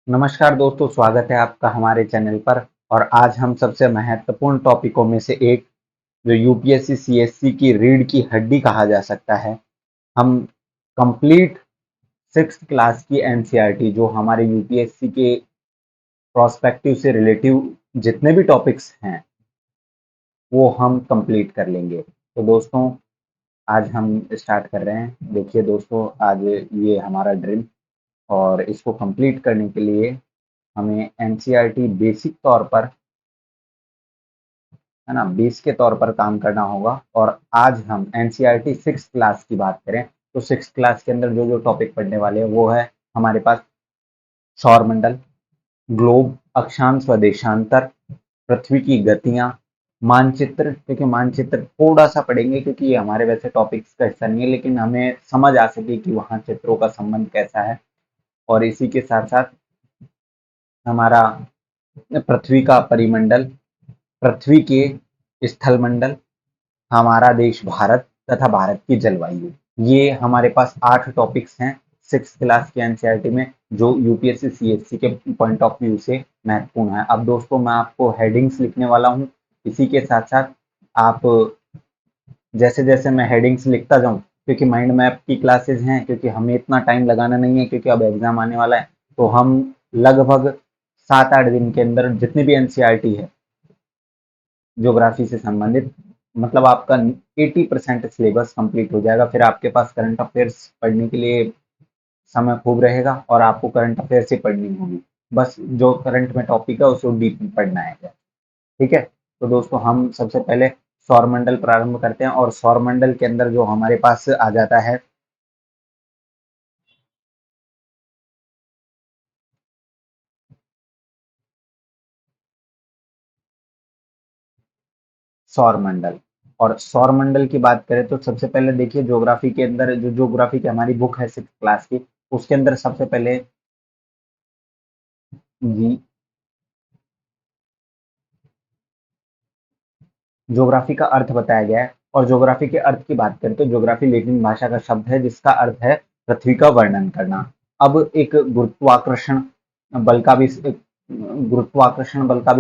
नमस्कार दोस्तों, स्वागत है आपका हमारे चैनल पर। और आज हम सबसे महत्वपूर्ण टॉपिकों में से एक, जो यूपीएससी सीएससी की रीढ़ की हड्डी कहा जा सकता है, हम कंप्लीट सिक्स्थ क्लास की एनसीईआरटी, जो हमारे यूपीएससी के प्रोस्पेक्टिव से रिलेटिव जितने भी टॉपिक्स हैं वो हम कंप्लीट कर लेंगे। तो दोस्तों, आज हम स्टार्ट कर रहे हैं। देखिए दोस्तों, आज ये हमारा ड्रिल, और इसको कंप्लीट करने के लिए हमें एनसीईआरटी बेसिक तौर पर, है ना, बेस के तौर पर काम करना होगा। और आज हम एनसीईआरटी सिक्स क्लास की बात करें तो सिक्स क्लास के अंदर जो जो टॉपिक पढ़ने वाले हैं वो है हमारे पास सौरमंडल, ग्लोब, अक्षांश व देशांतर, पृथ्वी की गतियां, मानचित्र। क्योंकि मानचित्र थोड़ा सा पढ़ेंगे, क्योंकि ये हमारे वैसे टॉपिक्स का हिस्सा नहीं है, लेकिन हमें समझ आ सके कि वहाँ चित्रों का संबंध कैसा है। और इसी के साथ साथ हमारा पृथ्वी का परिमंडल, पृथ्वी के स्थलमंडल, हमारा देश भारत तथा भारत की जलवायु। ये हमारे पास 8 टॉपिक्स हैं सिक्स क्लास के एनसीईआरटी में, जो यूपीएससी सीएससी के पॉइंट ऑफ व्यू से महत्वपूर्ण है। अब दोस्तों, मैं आपको हेडिंग्स लिखने वाला हूँ। इसी के साथ साथ आप जैसे जैसे मैं हेडिंग्स लिखता जाऊँ, क्योंकि माइंड मैप की क्लासेस हैं, क्योंकि हमें इतना टाइम लगाना नहीं है, क्योंकि अब एग्जाम आने वाला है, तो हम लगभग 7-8 दिन के अंदर जितनी भी एनसीईआरटी है ज्योग्राफी से संबंधित, मतलब आपका 80% सिलेबस कंप्लीट हो जाएगा। फिर आपके पास करंट अफेयर्स पढ़ने के लिए समय खूब रहेगा, और आपको करंट अफेयर्स ही पढ़नी होगी। बस जो करंट में टॉपिक है उसको डीप में पढ़ना है। ठीक है, तो दोस्तों, हम सबसे पहले सौरमंडल प्रारंभ करते हैं। और सौरमंडल के अंदर जो हमारे पास आ जाता है सौरमंडल। और सौरमंडल की बात करें तो सबसे पहले देखिए, ज्योग्राफी के अंदर, जो ज्योग्राफी की हमारी बुक है सिक्स क्लास की, उसके अंदर सबसे पहले जी ज्योग्राफी का अर्थ बताया गया है। और ज्योग्राफी के अर्थ की बात करें तो ज्योग्राफी लैटिन भाषा का शब्द है जिसका अर्थ है पृथ्वी का वर्णन करना। अब एक गुरुत्वाकर्षण बल का भी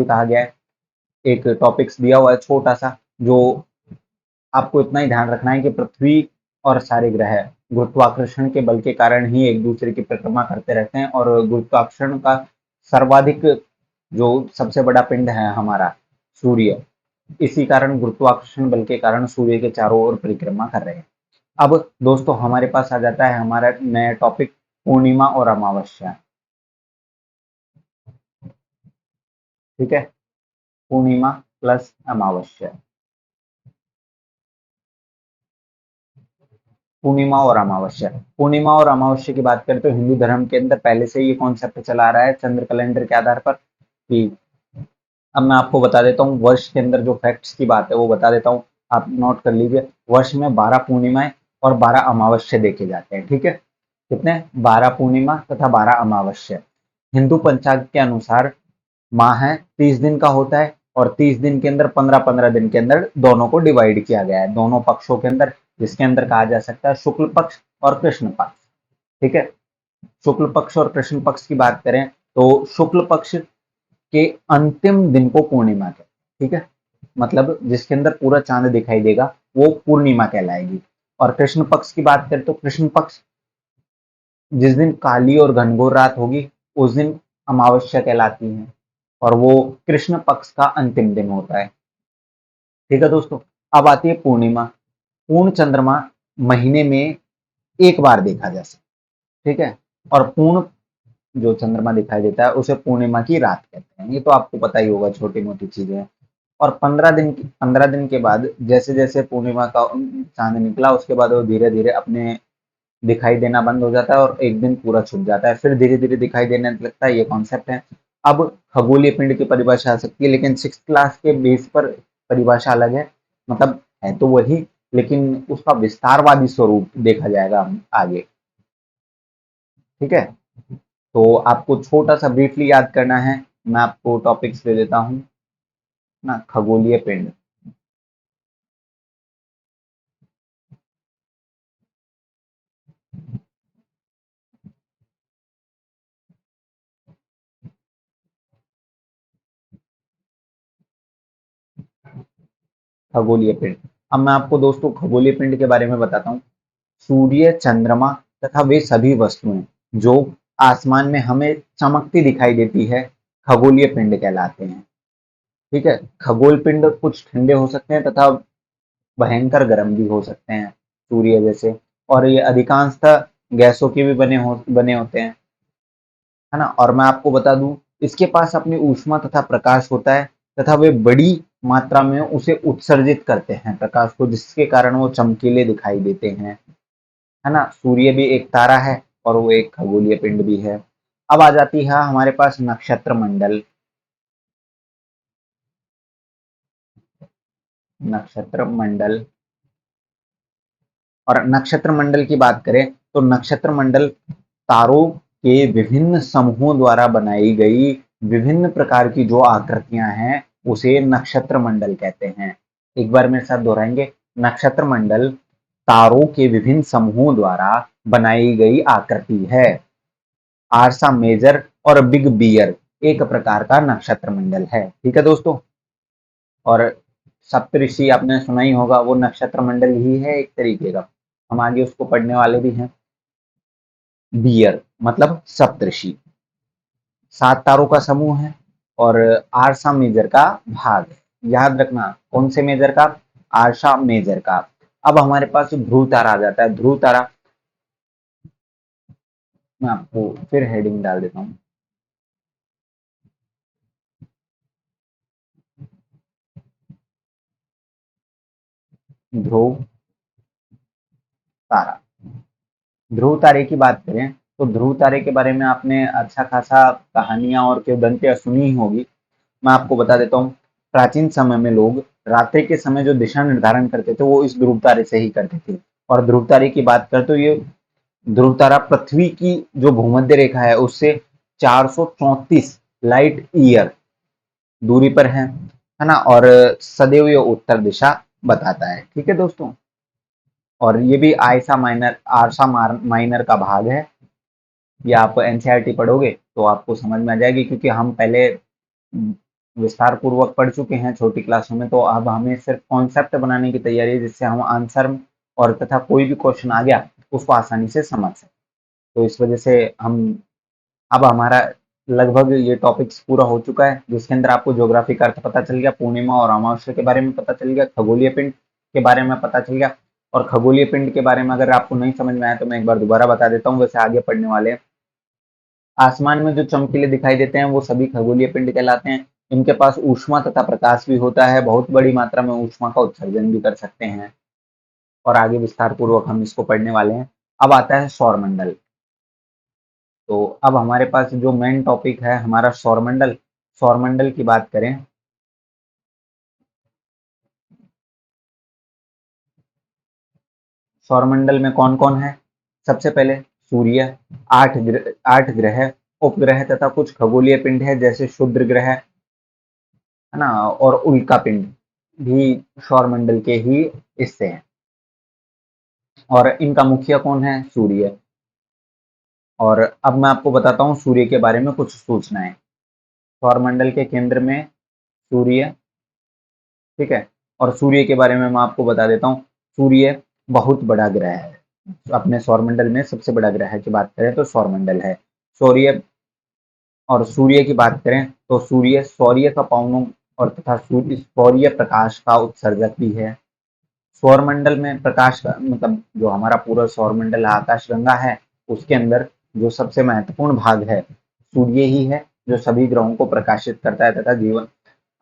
कहा गया है। एक टॉपिक्स दिया हुआ है छोटा सा, जो आपको इतना ही ध्यान रखना है कि पृथ्वी और सारे ग्रह गुरुत्वाकर्षण के बल के कारण ही एक दूसरे की परिक्रमा करते रहते हैं। और गुरुत्वाकर्षण का सर्वाधिक, जो सबसे बड़ा पिंड है हमारा सूर्य, इसी कारण गुरुत्वाकर्षण बल के कारण सूर्य के चारों ओर परिक्रमा कर रहे हैं। अब दोस्तों, हमारे पास आ जाता है हमारा नया टॉपिक, पूर्णिमा और अमावस्या। ठीक है, पूर्णिमा प्लस अमावस्या। पूर्णिमा और अमावस्या की बात करें तो हिंदू धर्म के अंदर पहले से ये कॉन्सेप्ट चला आ रहा है चंद्र कैलेंडर के आधार पर, कि अब मैं आपको बता देता हूँ वर्ष के अंदर जो फैक्ट्स की बात है वो बता देता हूँ, आप नोट कर लीजिए। वर्ष में 12 पूर्णिमाएं और 12 अमावस्या देखे जाते हैं। ठीक है, कितने? 12 पूर्णिमा तथा 12 अमावस्या। हिंदू पंचांग के अनुसार माह है 30 दिन का होता है, और 30 दिन के अंदर 15-15 दिन के अंदर दोनों को डिवाइड किया गया है, दोनों पक्षों के अंदर, जिसके अंदर कहा जा सकता है शुक्ल पक्ष और कृष्ण पक्ष। ठीक है, शुक्ल पक्ष और कृष्ण पक्ष की बात करें तो शुक्ल पक्ष के अंतिम दिन को पूर्णिमा कहते हैं। ठीक है, मतलब जिसके अंदर पूरा चांद दिखाई देगा वो पूर्णिमा कहलाएगी। और कृष्ण पक्ष की बात करें तो कृष्ण पक्ष जिस दिन काली और घनघोर रात होगी उस दिन अमावस्या कहलाती है, और वो कृष्ण पक्ष का अंतिम दिन होता है। ठीक है दोस्तों, अब आती है पूर्णिमा। पूर्ण चंद्रमा महीने में एक बार देखा जा सकता है। ठीक है, और पूर्ण जो चंद्रमा दिखाई देता है उसे पूर्णिमा की रात कहते हैं। ये तो आपको पता ही होगा, छोटी मोटी चीजें हैं। और 15 दिन के बाद जैसे जैसे पूर्णिमा का चांद निकला, उसके बाद वो धीरे धीरे अपने दिखाई देना बंद हो जाता है और एक दिन पूरा छुप जाता है, फिर धीरे धीरे दिखाई देने लगता है। ये कॉन्सेप्ट है। अब खगोलीय पिंड की परिभाषा आ सकती है, लेकिन सिक्स क्लास के बेस पर परिभाषा अलग है। मतलब है तो वही, लेकिन उसका विस्तारवादी स्वरूप देखा जाएगा आगे। ठीक है, तो आपको छोटा सा ब्रीफली याद करना है। मैं आपको टॉपिक्स दे देता हूँ ना। खगोलीय पिंड, खगोलीय पिंड। अब मैं आपको दोस्तों खगोलीय पिंड के बारे में बताता हूँ। सूर्य, चंद्रमा तथा वे सभी वस्तुएं जो आसमान में हमें चमकती दिखाई देती है, खगोलीय पिंड कहलाते हैं। ठीक है, खगोल पिंड कुछ ठंडे हो सकते हैं तथा भयंकर गर्म भी हो सकते हैं, सूर्य जैसे। और ये अधिकांशतः गैसों के भी बने होते हैं, है ना। और मैं आपको बता दूं, इसके पास अपनी ऊष्मा तथा प्रकाश होता है तथा वे बड़ी मात्रा में उसे उत्सर्जित करते हैं प्रकाश को, जिसके कारण वो चमकीले दिखाई देते हैं, है ना। सूर्य भी एक तारा है और वो एक खगोलीय पिंड भी है। अब आ जाती है हमारे पास नक्षत्र मंडल। नक्षत्र मंडल, और नक्षत्र मंडल की बात करें तो नक्षत्र मंडल तारों के विभिन्न समूहों द्वारा बनाई गई विभिन्न प्रकार की जो आकृतियां हैं, उसे नक्षत्र मंडल कहते हैं। एक बार मेरे साथ दोहराएंगे, नक्षत्र मंडल तारों के विभिन्न समूहों द्वारा बनाई गई आकृति है। आरसा मेजर और बिग बियर एक प्रकार का नक्षत्र मंडल है। ठीक है दोस्तों। और सप्तऋषि आपने सुना ही होगा, वो नक्षत्र मंडल ही है एक तरीके का, हम आगे उसको पढ़ने वाले भी हैं। बियर मतलब सप्तऋषि, 7 तारों का समूह है और आरसा मेजर का भाग है। याद रखना, कौन से मेजर का? आरसा मेजर का। अब हमारे पास ध्रुव तारा आ जाता है। ध्रुव तारा, मैं आपको फिर हेडिंग डाल देता हूँ। ध्रुव तारा। ध्रुव तारे की बात करें तो ध्रुव तारे के बारे में आपने अच्छा खासा कहानियां और किंवदंतियां सुनी ही होगी। मैं आपको बता देता हूँ, प्राचीन समय में लोग रात्रि के समय जो दिशा निर्धारण करते थे, वो इस ध्रुव तारे से ही करते थे। और ध्रुव तारे की बात करें तो ये ध्रुव तारा पृथ्वी की जो भूमध्य रेखा है उससे 434 लाइट ईयर दूरी पर है ना। और सदैव ये उत्तर दिशा बताता है। ठीक है दोस्तों। और ये भी आरसा माइनर का भाग है। ये आप एनसीईआरटी पढ़ोगे तो आपको समझ में आ जाएगी, क्योंकि हम पहले विस्तार पूर्वक पढ़ चुके हैं छोटी क्लासों में। तो अब हमें सिर्फ कॉन्सेप्ट बनाने की तैयारी है, जिससे हम आंसर और तथा कोई भी क्वेश्चन आ गया उसको आसानी से समझ सकें। तो इस वजह से हम, अब हमारा लगभग ये टॉपिक्स पूरा हो चुका है, जिसके अंदर आपको ज्योग्राफी का अर्थ पता चल गया, पूर्णिमा और अमावस्या के बारे में पता चल गया, खगोलीय पिंड के बारे में पता चल गया। और खगोलीय पिंड के बारे में अगर आपको नहीं समझ में आया तो मैं एक बार दोबारा बता देता हूँ, वैसे आगे पढ़ने वाले हैं। आसमान में जो चमकीले दिखाई देते हैं वो सभी खगोलीय पिंड कहलाते हैं। इनके पास ऊष्मा तथा प्रकाश भी होता है, बहुत बड़ी मात्रा में ऊष्मा का उत्सर्जन भी कर सकते हैं। और आगे विस्तार पूर्वक हम इसको पढ़ने वाले हैं। अब आता है सौरमंडल। तो अब हमारे पास जो मेन टॉपिक है हमारा सौरमंडल। सौरमंडल की बात करें, सौरमंडल में कौन कौन है? सबसे पहले सूर्य, 8 ग्रह, उपग्रह तथा कुछ खगोलीय पिंड है, जैसे क्षुद्र ग्रह, है ना, और उल्का पिंड भी सौरमंडल के ही हिस्से हैं। और इनका मुखिया कौन है? सूर्य। और अब मैं आपको बताता हूँ सूर्य के बारे में कुछ सूचनाएं। सौरमंडल के केंद्र में सूर्य, ठीक है। और सूर्य के बारे में मैं आपको बता देता हूँ, सूर्य बहुत बड़ा ग्रह है। अपने सौरमंडल में सबसे बड़ा ग्रह की बात करें तो सौरमंडल है। सूर्य, और सूर्य की बात करें तो सूर्य सौर्य का पवनों और तथा सूर्य सौर्य प्रकाश का उत्सर्जक भी है। सौरमंडल में प्रकाश का मतलब, जो हमारा पूरा सौरमंडल आकाशगंगा है, उसके अंदर जो सबसे महत्वपूर्ण भाग है, सूर्य ही है, जो सभी ग्रहों को प्रकाशित करता है तथा जीवन।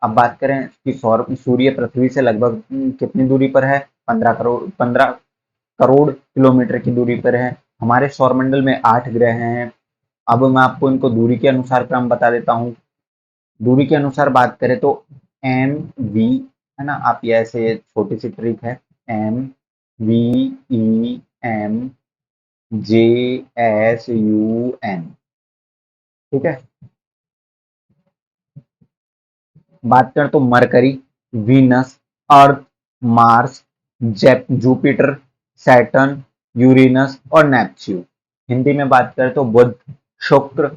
अब बात करें कि सूर्य पृथ्वी से लगभग कितनी दूरी पर है? 15 करोड़ किलोमीटर की दूरी पर है। हमारे सौरमंडल में 8 ग्रह हैं। अब मैं आपको इनको दूरी के अनुसार क्रम बता देता हूँ। दूरी के अनुसार बात करें तो एम वी, है ना, आप ये ऐसे छोटी सी ट्रिक है, M V E M J S U N. ठीक है। बात करें तो Mercury, Venus, Earth, Mars, Jupiter, Saturn, Uranus और नेपच्यून। हिंदी में बात करें तो बुध, शुक्र,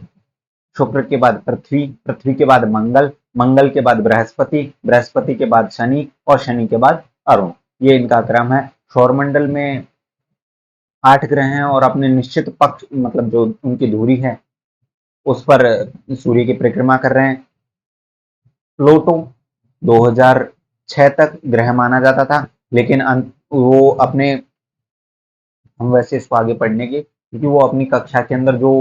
शुक्र के बाद पृथ्वी, पृथ्वी के बाद मंगल, मंगल के बाद बृहस्पति, बृहस्पति के बाद शनि और शनि के बाद अरुण। ये इनका क्रम है। सौरमंडल में 8 ग्रह हैं और अपने निश्चित पक्ष मतलब जो उनकी धुरी है उस पर सूर्य की परिक्रमा कर रहे हैं। प्लूटो 2006 तक ग्रह माना जाता था, लेकिन वो अपने हम वैसे इसको आगे पढ़ने की, क्योंकि वो अपनी कक्षा के अंदर जो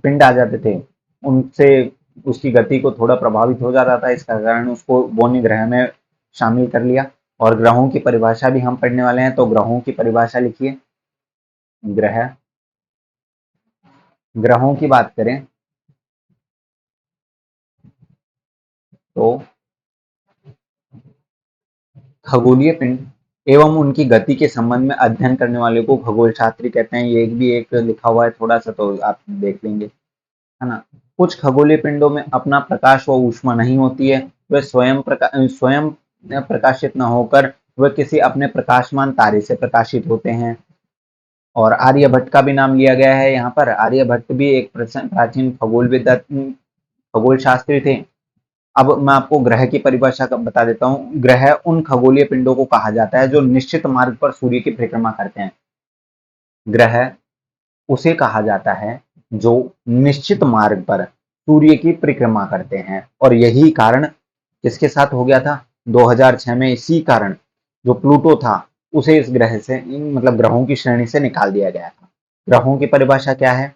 पिंड आ जाते थे उनसे उसकी गति को थोड़ा प्रभावित हो जाता था, इसका कारण उसको बोनी ग्रह में शामिल कर लिया। और ग्रहों की परिभाषा भी हम पढ़ने वाले हैं, तो ग्रहों की परिभाषा लिखिए। ग्रह, ग्रहों की बात करें तो खगोलीय पिंड एवं उनकी गति के संबंध में अध्ययन करने वाले को खगोल शास्त्री कहते हैं। ये एक भी एक लिखा हुआ है थोड़ा सा, तो आप देख लेंगे, है ना। कुछ खगोलीय पिंडों में अपना प्रकाश व ऊष्मा नहीं होती है, वे स्वयं प्रकाशित न होकर वे किसी अपने प्रकाशमान तारे से प्रकाशित होते हैं। और आर्यभट्ट का भी नाम लिया गया है यहाँ पर। आर्यभट्ट भी एक प्राचीन खगोल शास्त्री थे। अब मैं आपको ग्रह की परिभाषा बता देता हूँ। ग्रह उन खगोलीय पिंडों को कहा जाता है जो निश्चित मार्ग पर सूर्य की परिक्रमा करते हैं। ग्रह उसे कहा जाता है जो निश्चित मार्ग पर सूर्य की परिक्रमा करते हैं। और यही कारण किसके साथ हो गया था 2006 में, इसी कारण जो प्लूटो था उसे इस ग्रह से मतलब ग्रहों की श्रेणी से निकाल दिया गया था। ग्रहों की परिभाषा क्या है?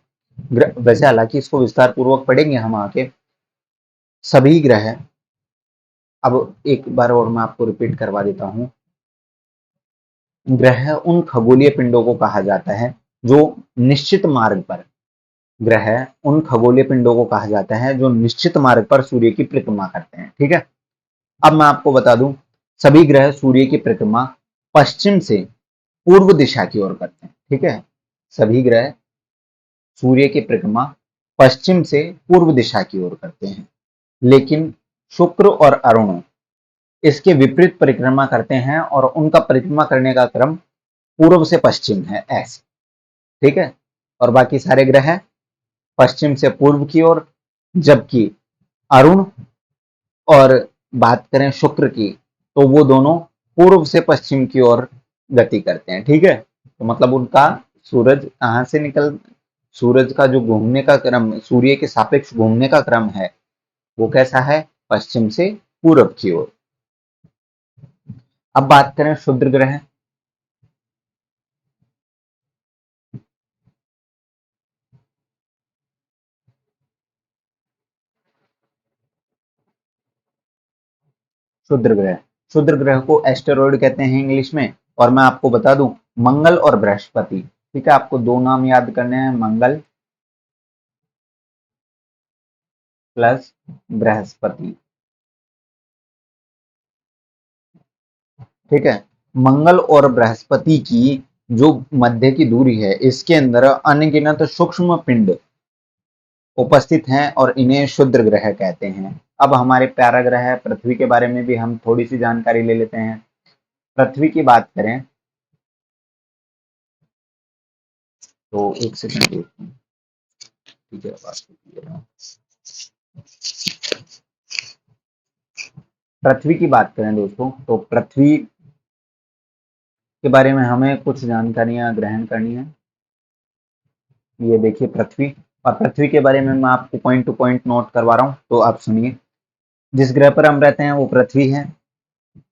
वैसे हालांकि इसको विस्तार पूर्वक पढ़ेंगे हम आगे। सभी ग्रह, अब एक बार और मैं आपको रिपीट करवा देता हूं। ग्रह उन खगोलीय पिंडों को कहा जाता है जो निश्चित मार्ग पर, ग्रह उन खगोलीय पिंडों को कहा जाता है जो निश्चित मार्ग पर सूर्य की परिक्रमा करते हैं। ठीक है। अब मैं आपको बता दूं, सभी ग्रह सूर्य की परिक्रमा पश्चिम से पूर्व दिशा की ओर करते हैं। ठीक है। सभी ग्रह सूर्य की परिक्रमा पश्चिम से पूर्व दिशा की ओर करते हैं, लेकिन शुक्र और अरुण इसके विपरीत परिक्रमा करते हैं और उनका परिक्रमा करने का क्रम पूर्व से पश्चिम है, ऐसे। ठीक है। और बाकी सारे ग्रह पश्चिम से पूर्व की ओर, जबकि अरुण और बात करें शुक्र की तो वो दोनों पूर्व से पश्चिम की ओर गति करते हैं। ठीक है। तो मतलब उनका सूरज कहां से निकल, सूरज का जो घूमने का क्रम, सूर्य के सापेक्ष घूमने का क्रम है वो कैसा है? पश्चिम से पूर्व की ओर। अब बात करें क्षुद्र ग्रह। क्षुद्र ग्रह, क्षुद्र ग्रह को एस्टेरॉइड कहते हैं इंग्लिश में। और मैं आपको बता दूं, मंगल और बृहस्पति। ठीक है। आपको दो नाम याद करने हैं, मंगल प्लस बृहस्पति। ठीक है। मंगल और बृहस्पति की जो मध्य की दूरी है, इसके अंदर अनगिनत सूक्ष्म पिंड उपस्थित हैं और इन्हें क्षुद्र ग्रह कहते हैं। अब हमारे प्यारा ग्रह पृथ्वी के बारे में भी हम थोड़ी सी जानकारी ले लेते हैं। पृथ्वी की बात करें तो एक सेकंड, ठीक है, बात कीजिए। पृथ्वी की बात करें दोस्तों, तो पृथ्वी के बारे में हमें कुछ जानकारियां ग्रहण करनी है। ये देखिए पृथ्वी, और पृथ्वी के बारे में मैं आपको पॉइंट टू पॉइंट नोट करवा रहा हूँ, तो आप सुनिए। जिस ग्रह पर हम रहते हैं वो पृथ्वी है।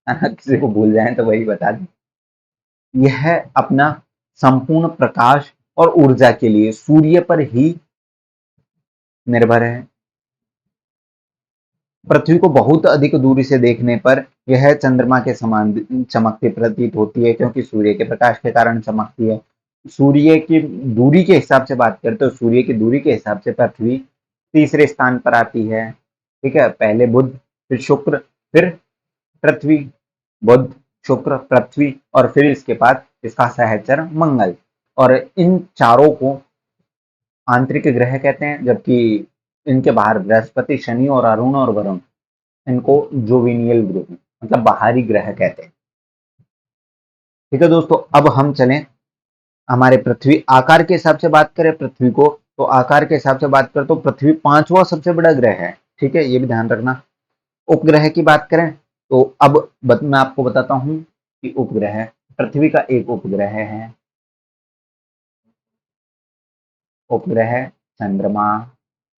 किसी को भूल जाए तो वही बता दें। यह अपना संपूर्ण प्रकाश और ऊर्जा के लिए सूर्य पर ही निर्भर है। पृथ्वी को बहुत अधिक दूरी से देखने पर यह चंद्रमा के समान चमकती प्रतीत होती है, क्योंकि सूर्य के प्रकाश के कारण चमकती है। सूर्य की दूरी के हिसाब से बात करें तो सूर्य की दूरी के हिसाब से पृथ्वी तीसरे स्थान पर आती है। ठीक है। पहले बुध, फिर शुक्र, फिर पृथ्वी। बुध, शुक्र, पृथ्वी, और फिर इसके बाद इसका सहचर मंगल। और इन चारों को आंतरिक ग्रह कहते हैं, जबकि इनके बाहर बृहस्पति, शनि और अरुण और वरुण, इनको जोविनियल ग्रह मतलब बाहरी ग्रह कहते हैं। ठीक है दोस्तों। अब हम चलें हमारे पृथ्वी आकार के हिसाब से बात करें पृथ्वी को, तो आकार के हिसाब से बात करें तो पृथ्वी पांचवा सबसे बड़ा ग्रह है। ठीक है, ये भी ध्यान रखना। उपग्रह की बात करें तो अब मैं आपको बताता हूँ कि उपग्रह पृथ्वी का एक उपग्रह है। उपग्रह चंद्रमा।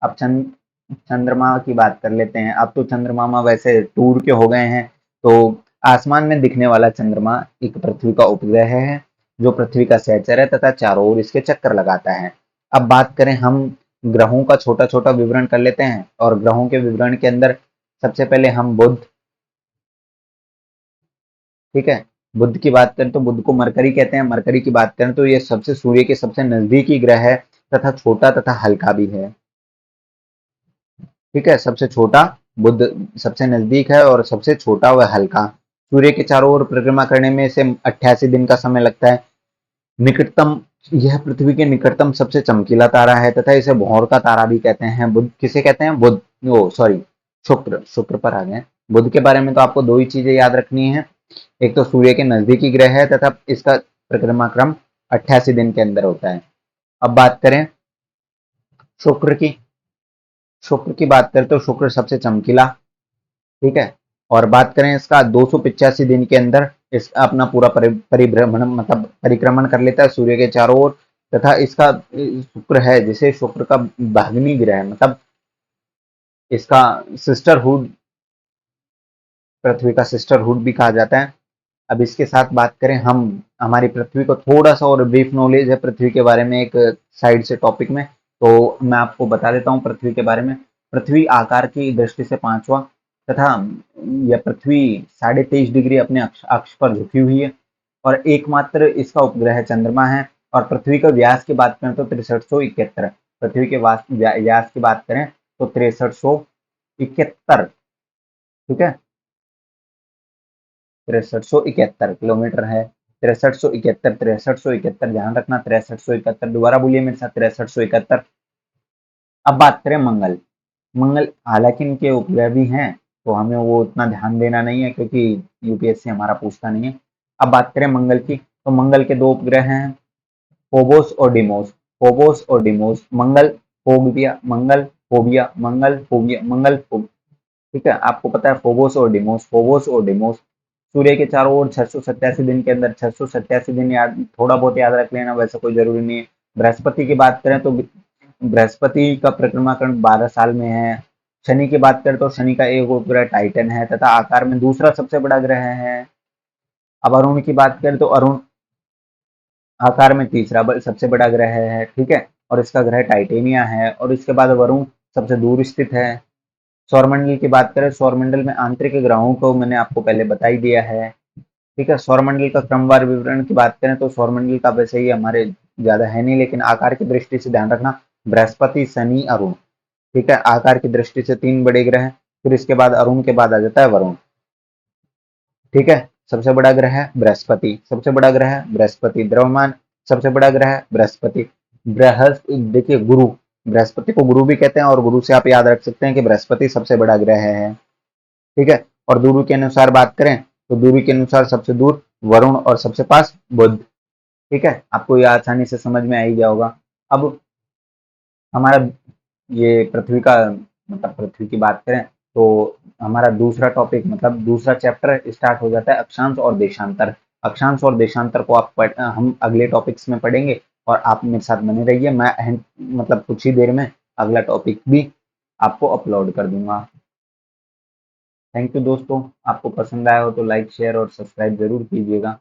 अब चंद्रमा की बात कर लेते हैं। अब तो चंद्रमा वैसे टूर के हो गए हैं, तो आसमान में दिखने वाला चंद्रमा एक पृथ्वी का उपग्रह है जो पृथ्वी का सहचर है तथा चारों ओर इसके चक्कर लगाता है। अब बात करें हम ग्रहों का छोटा छोटा विवरण कर लेते हैं, और ग्रहों के विवरण के अंदर सबसे पहले हम बुध, ठीक है, बुध की बात करें तो बुध को मरकरी कहते हैं। मरकरी की बात करें तो ये सबसे सूर्य के सबसे नजदीकी ग्रह है तथा छोटा तथा हल्का भी है। ठीक है, सबसे छोटा बुध सबसे नजदीक है और सबसे छोटा व हल्का। सूर्य के चारों ओर परिक्रमा करने में इसे 88 दिन का समय लगता है। निकटतम, यह पृथ्वी के निकटतम सबसे चमकीला तारा है तथा इसे भौर का तारा भी कहते हैं। बुध किसे कहते हैं? बुध, ओ सॉरी, शुक्र, शुक्र पर आ गए। बुध के बारे में तो आपको दो ही चीजें याद रखनी है, एक तो सूर्य के नजदीकी ग्रह है तथा इसका परिक्रमा क्रम 88 दिन के अंदर होता है। अब बात करें शुक्र की। शुक्र की बात करें तो शुक्र सबसे चमकीला, ठीक है, और बात करें इसका 285 दिन के अंदर इसका अपना पूरा परिभ्रमण मतलब परिक्रमण कर लेता है सूर्य के चारों ओर। तथा इसका शुक्र है जिसे शुक्र का भाग्नि ग्रह मतलब इसका सिस्टरहुड, पृथ्वी का सिस्टरहुड भी कहा जाता है। अब इसके साथ बात करें हम, हमारी पृथ्वी को थोड़ा सा और ब्रीफ नॉलेज है पृथ्वी के बारे में एक साइड से टॉपिक में, तो मैं आपको बता देता हूँ पृथ्वी के बारे में। पृथ्वी आकार की दृष्टि से पांचवा तथा यह पृथ्वी 23.5 डिग्री अपने अक्ष पर झुकी हुई है, और एकमात्र इसका उपग्रह चंद्रमा है। और पृथ्वी का व्यास की बात करें तो 6371, पृथ्वी के व्यास की बात करें तो 6371, ठीक है, 6371 किलोमीटर है। 6371, 6371 ध्यान रखना, 6371 दोबारा बोलिए मेरे साथ, 6371। अब बात करें मंगल। मंगल हालांकि इनके उपग्रह भी हैं, तो हमें वो उतना ध्यान देना नहीं है क्योंकि यूपीएससी हमारा पूछता नहीं है। अब बात करें मंगल की, तो मंगल के दो उपग्रह हैं, फोबोस और डिमोस। फोबोस और डिमोस, मंगल फोबिया, मंगल फोबिया, मंगल फोबिया, मंगल फोबिया, ठीक है। आपको पता है फोबोस और डिमोस, फोबोस और डिमोस सूर्य के चारों ओर 687 दिन के अंदर, 687 दिन याद, थोड़ा बहुत याद रख लेना, वैसे कोई जरूरी नहीं है। बृहस्पति की बात करें तो बृहस्पति का परिक्रमाकरण 12 साल में है। शनि की बात करें तो शनि का एक उपग्रह टाइटन है तथा आकार में दूसरा सबसे बड़ा ग्रह है। अब अरुण की बात करें तो अरुण आकार में तीसरा सबसे बड़ा ग्रह है, ठीक है, और इसका ग्रह टाइटेनिया है। और इसके बाद वरुण सबसे दूर स्थित है। सौरमंडल की बात करें, सौरमंडल में आंतरिक ग्रहों को मैंने आपको पहले बता ही दिया है, ठीक है। सौरमंडल का क्रमवार विवरण की बात करें तो सौरमंडल का वैसे ही हमारे ज्यादा है नहीं, लेकिन आकार की दृष्टि से ध्यान रखना, बृहस्पति, शनि, अरुण, ठीक है, आकार की दृष्टि से तीन बड़े ग्रह हैं। फिर इसके बाद अरुण के बाद आ जाता है वरुण, ठीक है। सबसे बड़ा ग्रह है बृहस्पति, सबसे बड़ा ग्रह है बृहस्पति। द्रव्यमान सबसे बड़ा ग्रह है बृहस्पति। बृहस्पति देखिए गुरु, बृहस्पति को गुरु भी कहते हैं, और गुरु से आप याद रख सकते हैं कि बृहस्पति सबसे बड़ा ग्रह है, ठीक है। और दूरी के अनुसार बात करें तो दूरी के अनुसार सबसे दूर वरुण और सबसे पास बुध, ठीक है। आपको ये आसानी से समझ में आ ही गया होगा। अब हमारा ये पृथ्वी का मतलब पृथ्वी की बात करें तो हमारा दूसरा टॉपिक मतलब दूसरा चैप्टर स्टार्ट हो जाता है, अक्षांश और देशांतर। अक्षांश और देशांतर को हम अगले टॉपिक्स में पढ़ेंगे, और आप मेरे साथ बने रहिए। मैं मतलब कुछ ही देर में अगला टॉपिक भी आपको अपलोड कर दूंगा। थैंक यू दोस्तों, आपको पसंद आया हो तो लाइक शेयर और सब्सक्राइब जरूर कीजिएगा।